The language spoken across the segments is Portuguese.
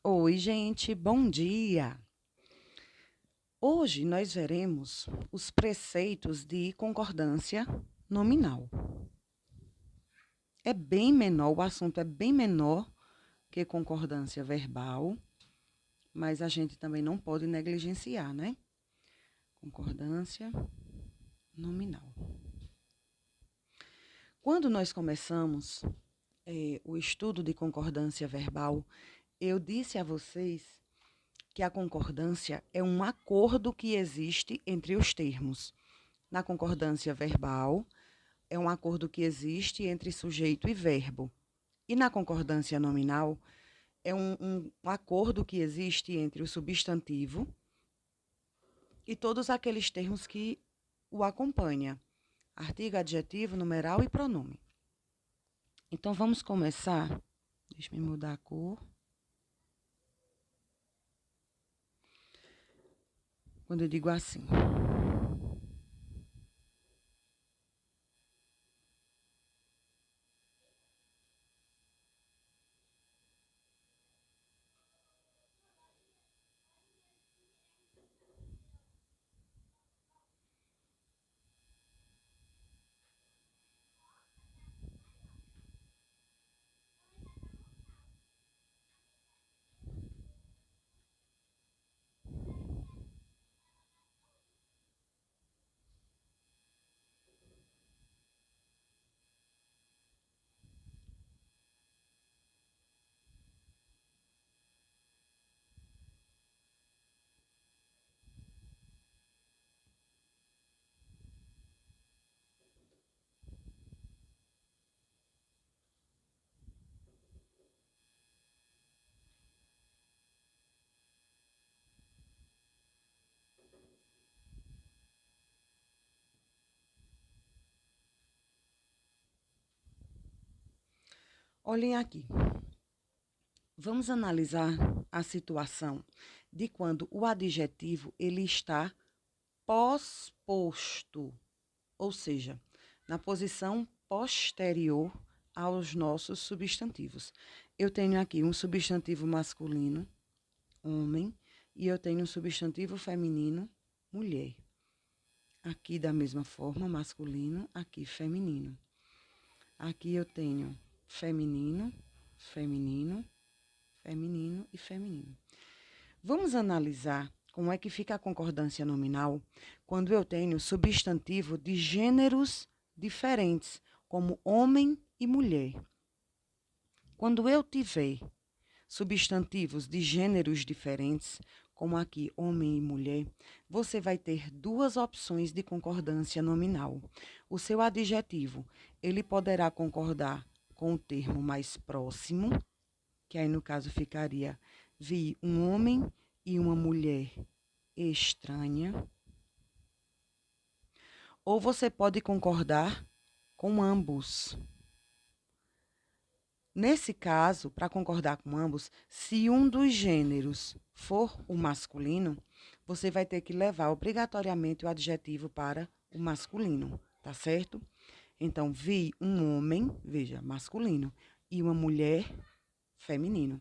Oi, gente, bom dia! Hoje nós veremos os preceitos de concordância nominal. É bem menor, o assunto é bem menor que concordância verbal, mas a gente também não pode negligenciar, né? Concordância nominal. Quando nós começamos o estudo de concordância verbal, eu disse a vocês que a concordância é um acordo que existe entre os termos. Na concordância verbal, é um acordo que existe entre sujeito e verbo. E na concordância nominal, é um acordo que existe entre o substantivo e todos aqueles termos que o acompanham: artigo, adjetivo, numeral e pronome. Então, vamos começar. Deixa eu mudar a cor. Quando eu digo assim. Olhem aqui. Vamos analisar a situação de quando o adjetivo ele está pós-posto, ou seja, na posição posterior aos nossos substantivos. Eu tenho aqui um substantivo masculino, homem, e eu tenho um substantivo feminino, mulher. Aqui da mesma forma, masculino, aqui feminino. Aqui eu tenho feminino, feminino, feminino e feminino. Vamos analisar como é que fica a concordância nominal quando eu tenho substantivo de gêneros diferentes, como homem e mulher. Quando eu tiver substantivos de gêneros diferentes, como aqui homem e mulher, você vai ter duas opções de concordância nominal. O seu adjetivo, ele poderá concordar com o termo mais próximo, que aí no caso ficaria: vi um homem e uma mulher estranha. Ou você pode concordar com ambos. Nesse caso, para concordar com ambos, se um dos gêneros for o masculino, você vai ter que levar obrigatoriamente o adjetivo para o masculino, tá certo? Então, vi um homem, veja, masculino, e uma mulher, feminino.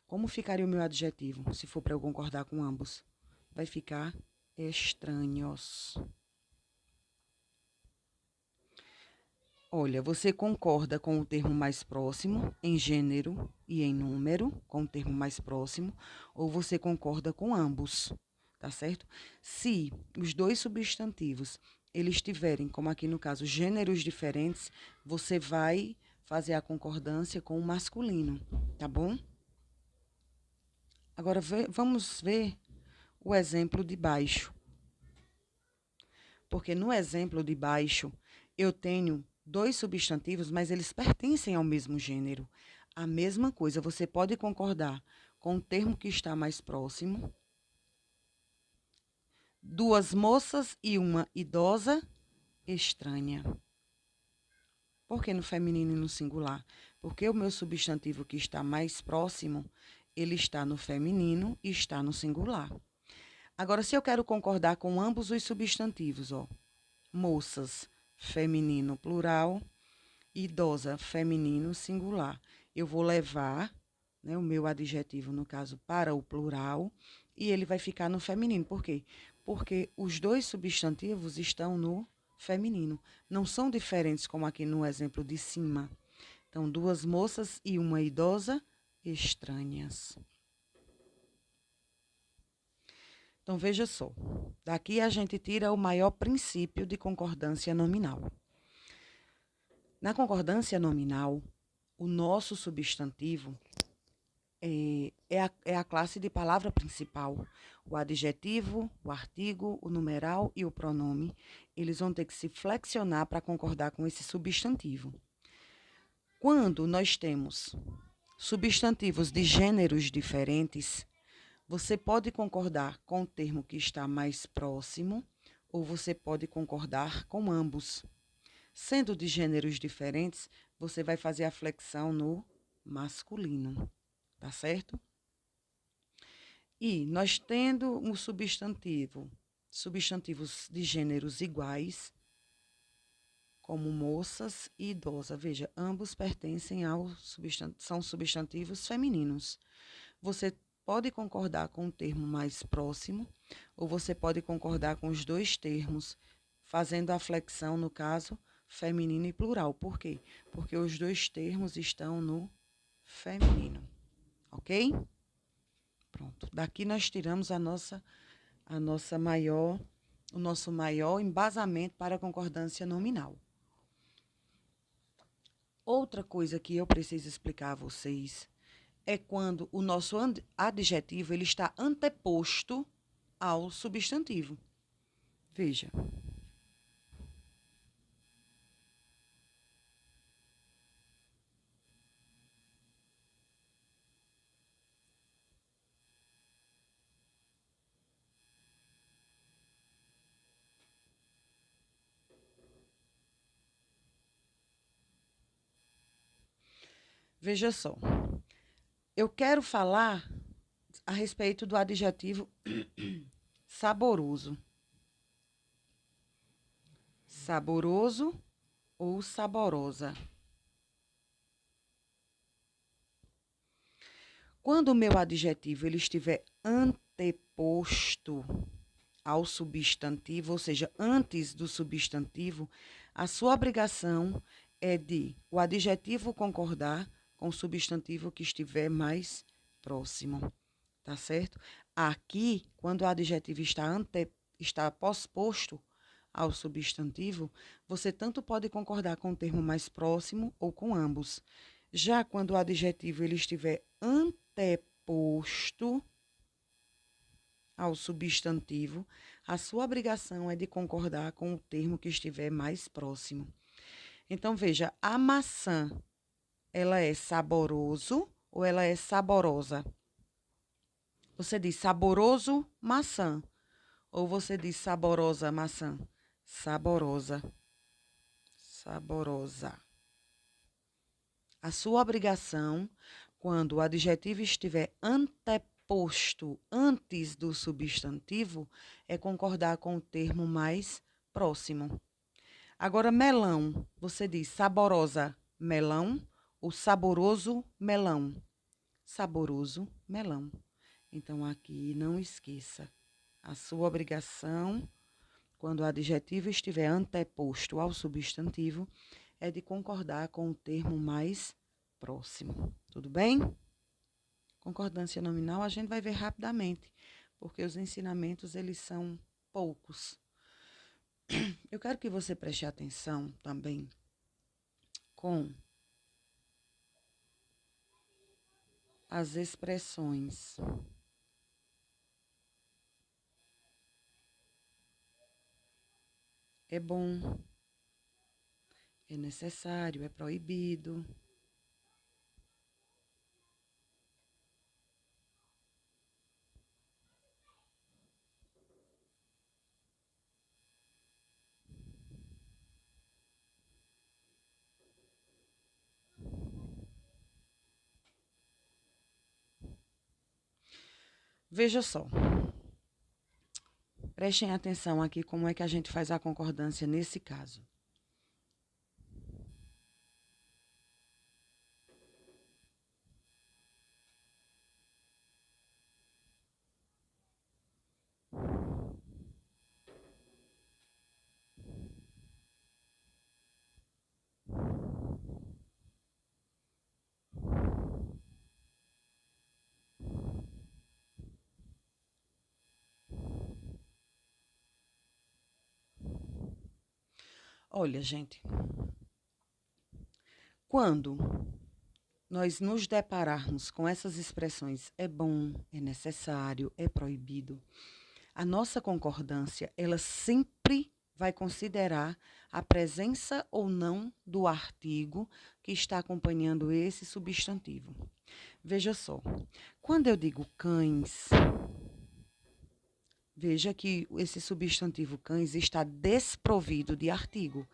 Como ficaria o meu adjetivo, se for para eu concordar com ambos? Vai ficar estranhos. Olha, você concorda com o termo mais próximo em gênero e em número, com o termo mais próximo, ou você concorda com ambos, tá certo? Se os dois substantivos eles tiverem, como aqui no caso, gêneros diferentes, você vai fazer a concordância com o masculino, tá bom? Agora vamos ver o exemplo de baixo. Porque no exemplo de baixo, eu tenho dois substantivos, mas eles pertencem ao mesmo gênero. A mesma coisa, você pode concordar com o termo que está mais próximo. Duas moças e uma idosa estranha. Por que no feminino e no singular? Porque o meu substantivo que está mais próximo, ele está no feminino e está no singular. Agora, se eu quero concordar com ambos os substantivos, ó, moças, feminino plural, idosa, feminino singular, eu vou levar né, o meu adjetivo, no caso, para o plural, e ele vai ficar no feminino. Por quê? Porque os dois substantivos estão no feminino. Não são diferentes, como aqui no exemplo de cima. Então, duas moças e uma idosa estranhas. Então, veja só. Daqui a gente tira o maior princípio de concordância nominal. Na concordância nominal, o nosso substantivo é a classe de palavra principal. O adjetivo, o artigo, o numeral e o pronome, eles vão ter que se flexionar para concordar com esse substantivo. Quando nós temos substantivos de gêneros diferentes, você pode concordar com o termo que está mais próximo ou você pode concordar com ambos. Sendo de gêneros diferentes, você vai fazer a flexão no masculino, tá certo? E nós tendo um substantivos de gêneros iguais, como moças e idosa. Veja, ambos pertencem são substantivos femininos. Você pode concordar com o termo mais próximo, ou você pode concordar com os dois termos, fazendo a flexão, no caso, feminino e plural. Por quê? Porque os dois termos estão no feminino. Ok? Pronto. Daqui nós tiramos o nosso maior embasamento para a concordância nominal. Outra coisa que eu preciso explicar a vocês é quando o nosso adjetivo ele está anteposto ao substantivo. Veja. Veja só. Eu quero falar a respeito do adjetivo saboroso. Saboroso ou saborosa. Quando o meu adjetivo ele estiver anteposto ao substantivo, ou seja, antes do substantivo, a sua obrigação é de o adjetivo concordar com o substantivo que estiver mais próximo, tá certo? Aqui, quando o adjetivo está posposto ao substantivo, você tanto pode concordar com o termo mais próximo ou com ambos. Já quando o adjetivo ele estiver anteposto ao substantivo, a sua obrigação é de concordar com o termo que estiver mais próximo. Então, veja, a maçã, ela é saboroso ou ela é saborosa? Você diz saboroso maçã ou você diz saborosa maçã? Saborosa. Saborosa. A sua obrigação, quando o adjetivo estiver anteposto antes do substantivo, é concordar com o termo mais próximo. Agora, melão, você diz saborosa melão ou saboroso melão? Saboroso melão. Então, aqui não esqueça. A sua obrigação, quando o adjetivo estiver anteposto ao substantivo, é de concordar com o termo mais próximo. Tudo bem? Concordância nominal a gente vai ver rapidamente, porque os ensinamentos eles são poucos. Eu quero que você preste atenção também com as expressões. É bom, é necessário, é proibido. Veja só. Prestem atenção aqui como é que a gente faz a concordância nesse caso. Olha, gente, quando nós nos depararmos com essas expressões é bom, é necessário, é proibido, a nossa concordância, ela sempre vai considerar a presença ou não do artigo que está acompanhando esse substantivo. Veja só, quando eu digo cães, veja que esse substantivo cães está desprovido de artigo.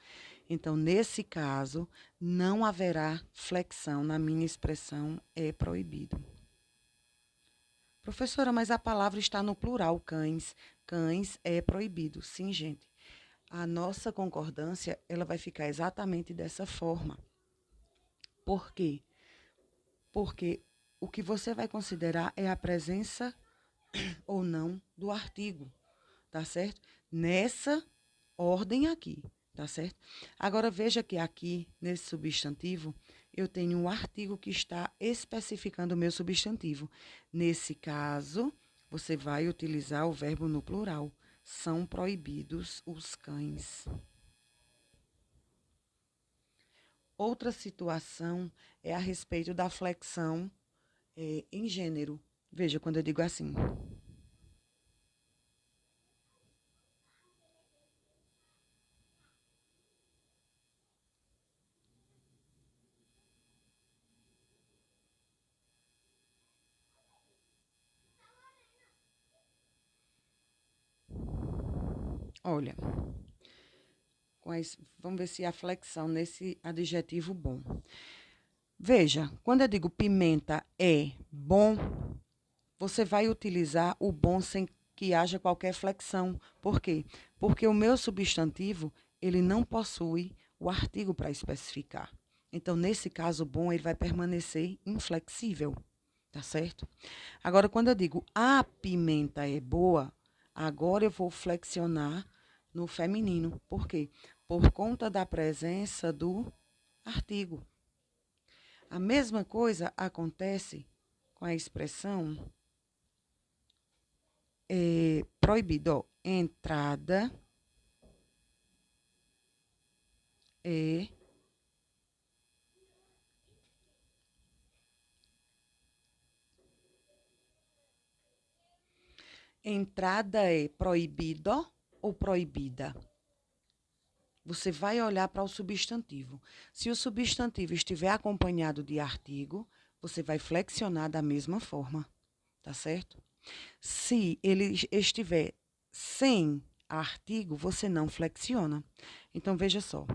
Então, nesse caso, não haverá flexão na minha expressão é proibido. Professora, mas a palavra está no plural, cães. Cães é proibido. Sim, gente. A nossa concordância, ela vai ficar exatamente dessa forma. Por quê? Porque o que você vai considerar é a presença ou não do artigo, tá certo? Nessa ordem aqui, tá certo? Agora veja que aqui, nesse substantivo, eu tenho um artigo que está especificando o meu substantivo. Nesse caso, você vai utilizar o verbo no plural. São proibidos os cães. Outra situação é a respeito da flexão em gênero. Veja quando eu digo assim. Olha, vamos ver se há flexão nesse adjetivo bom. Veja, quando eu digo pimenta é bom, você vai utilizar o bom sem que haja qualquer flexão. Por quê? Porque o meu substantivo, ele não possui o artigo para especificar. Então, nesse caso, bom, ele vai permanecer inflexível, tá certo? Agora, quando eu digo a pimenta é boa, agora eu vou flexionar no feminino. Por quê? Por conta da presença do artigo. A mesma coisa acontece com a expressão proibido. Entrada é entrada é proibido ou proibida? Você vai olhar para o substantivo. Se o substantivo estiver acompanhado de artigo, você vai flexionar da mesma forma, tá certo? Se ele estiver sem artigo, você não flexiona. Então, veja só.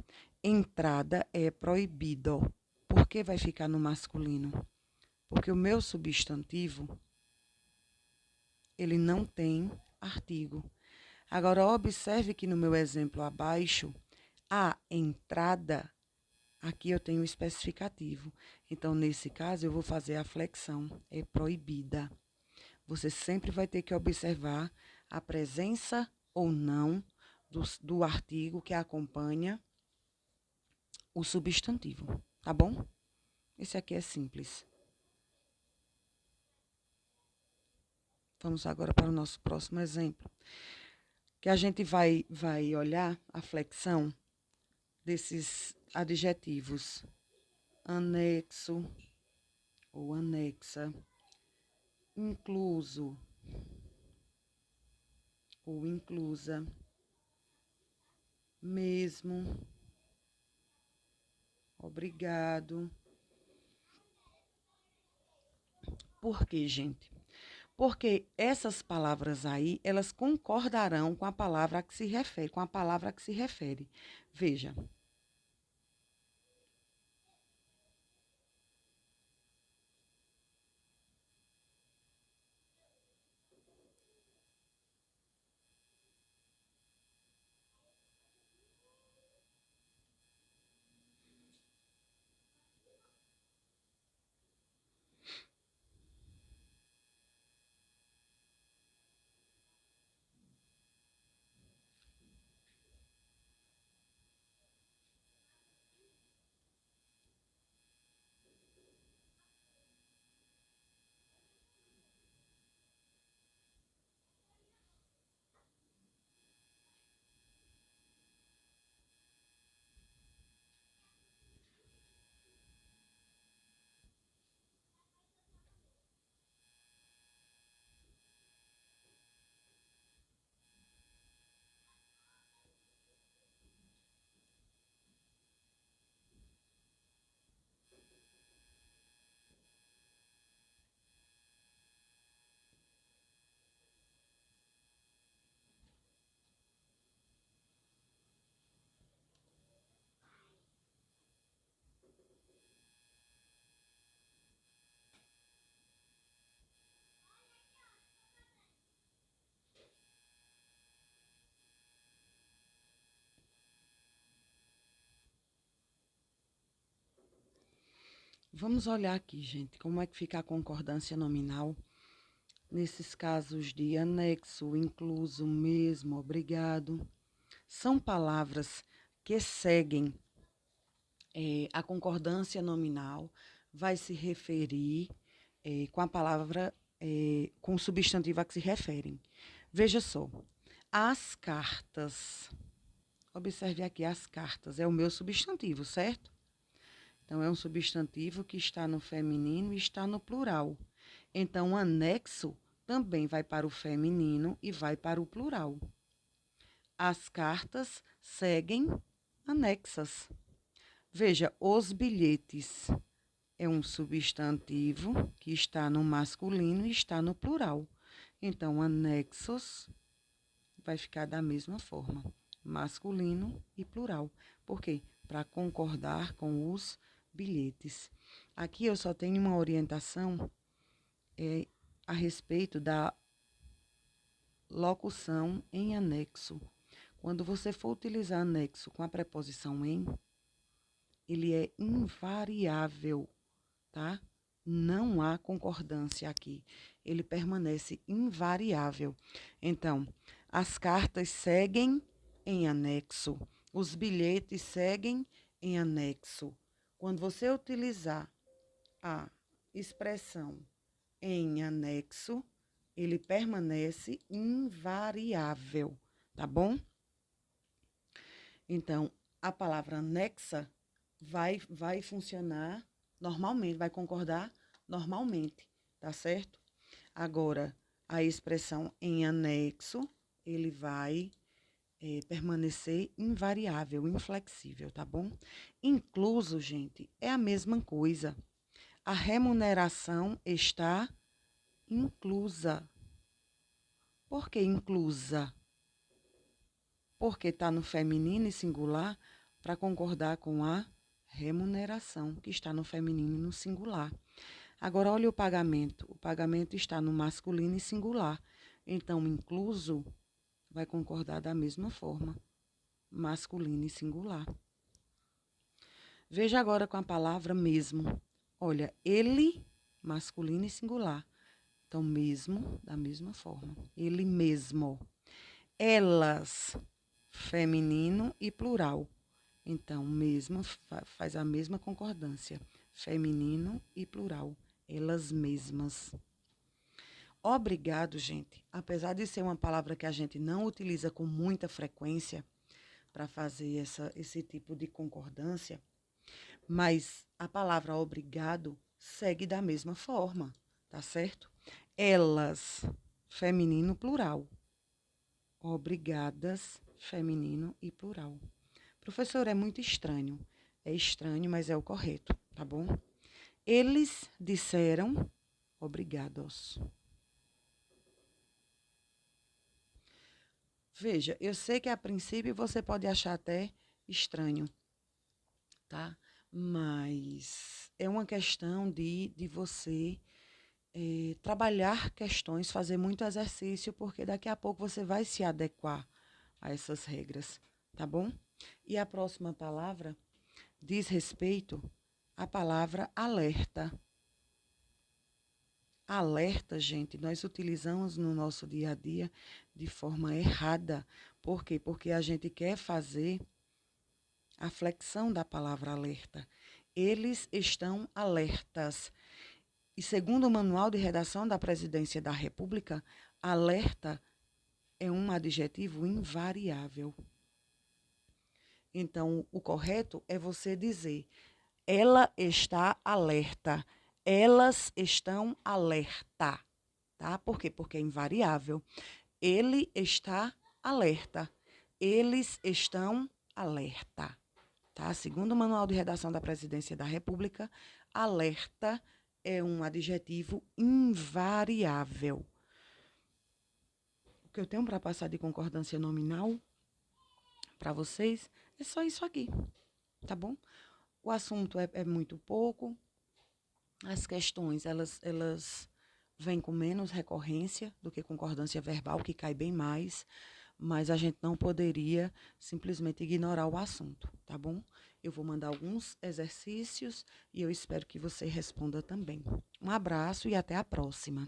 Entrada é proibido. Por que vai ficar no masculino? Porque o meu substantivo, ele não tem artigo. Agora, observe que no meu exemplo abaixo, a entrada, aqui eu tenho o especificativo. Então, nesse caso, eu vou fazer a flexão. É proibida. Você sempre vai ter que observar a presença ou não do artigo que acompanha o substantivo, tá bom? Esse aqui é simples. Vamos agora para o nosso próximo exemplo, que a gente vai olhar a flexão desses adjetivos anexo ou anexa, incluso ou inclusa, mesmo, obrigado. Por quê, gente? Porque essas palavras aí, elas concordarão com a palavra a que se refere, com a palavra a que se refere. Veja, Vamos olhar aqui, gente, como é que fica a concordância nominal nesses casos de anexo, incluso, mesmo, obrigado. São palavras que seguem a concordância nominal, vai se referir com a palavra, com o substantivo a que se referem. Veja só, as cartas. Observe aqui, as cartas é o meu substantivo, certo? Então, é um substantivo que está no feminino e está no plural. Então, anexo também vai para o feminino e vai para o plural. As cartas seguem anexas. Veja, os bilhetes é um substantivo que está no masculino e está no plural. Então, anexos vai ficar da mesma forma, masculino e plural. Por quê? Para concordar com os bilhetes. Aqui eu só tenho uma orientação a respeito da locução em anexo. Quando você for utilizar anexo com a preposição em, ele é invariável, tá? Não há concordância aqui. Ele permanece invariável. Então, as cartas seguem em anexo. Os bilhetes seguem em anexo. Quando você utilizar a expressão em anexo, ele permanece invariável, tá bom? Então, a palavra anexa vai funcionar normalmente, vai concordar normalmente, tá certo? Agora, a expressão em anexo, ele vai permanecer invariável, inflexível, tá bom? Incluso, gente, é a mesma coisa. A remuneração está inclusa. Por que inclusa? Porque está no feminino e singular para concordar com a remuneração, que está no feminino e no singular. Agora, olha o pagamento. O pagamento está no masculino e singular. Então, incluso vai concordar da mesma forma, masculino e singular. Veja agora com a palavra mesmo. Olha, ele, masculino e singular. Então, mesmo, da mesma forma. Ele mesmo. Elas, feminino e plural. Então, mesmo faz a mesma concordância. Feminino e plural. Elas mesmas. Obrigado, gente. Apesar de ser uma palavra que a gente não utiliza com muita frequência para fazer esse tipo de concordância, mas a palavra obrigado segue da mesma forma, tá certo? Elas, feminino, plural. Obrigadas, feminino e plural. Professor, é muito estranho. É estranho, mas é o correto, tá bom? Eles disseram obrigados. Veja, eu sei que a princípio você pode achar até estranho, tá? Mas é uma questão de você trabalhar questões, fazer muito exercício, porque daqui a pouco você vai se adequar a essas regras, tá bom? E a próxima palavra diz respeito à palavra alerta. Alerta, gente, nós utilizamos no nosso dia a dia de forma errada. Por quê? Porque a gente quer fazer a flexão da palavra alerta. Eles estão alertas. E segundo o Manual de Redação da Presidência da República, alerta é um adjetivo invariável. Então, o correto é você dizer: ela está alerta. Elas estão alerta. Tá? Por quê? Porque é invariável. Ele está alerta. Eles estão alerta. Tá? Segundo o Manual de Redação da Presidência da República, alerta é um adjetivo invariável. O que eu tenho para passar de concordância nominal para vocês é só isso aqui, tá bom? O assunto é muito pouco, as questões elas vêm com menos recorrência do que concordância verbal, que cai bem mais, mas a gente não poderia simplesmente ignorar o assunto, tá bom? Eu vou mandar alguns exercícios e eu espero que você responda também. Um abraço e até a próxima.